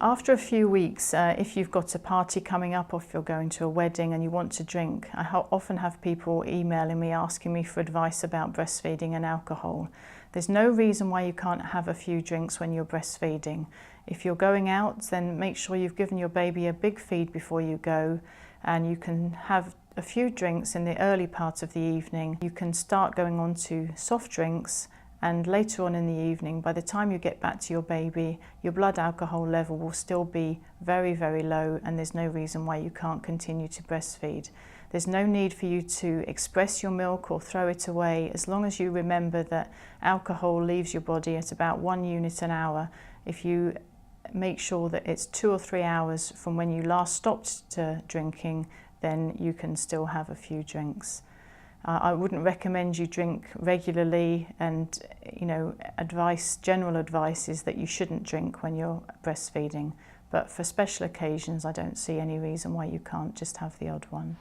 After a few weeks, if you've got a party coming up or if you're going to a wedding and you want to drink, I often have people emailing me asking me for advice about breastfeeding and alcohol. There's no reason why you can't have a few drinks when you're breastfeeding. If you're going out, then make sure you've given your baby a big feed before you go, and you can have a few drinks in the early part of the evening. You can start going on to soft drinks, and later on in the evening, by the time you get back to your baby, your blood alcohol level will still be very, very low, and there's no reason why you can't continue to breastfeed. There's no need for you to express your milk or throw it away, as long as you remember that alcohol leaves your body at about 1 unit an hour. If you make sure that it's 2 or 3 hours from when you last stopped drinking, then you can still have a few drinks. I wouldn't recommend you drink regularly, and general advice is that you shouldn't drink when you're breastfeeding. But for special occasions, I don't see any reason why you can't just have the odd one.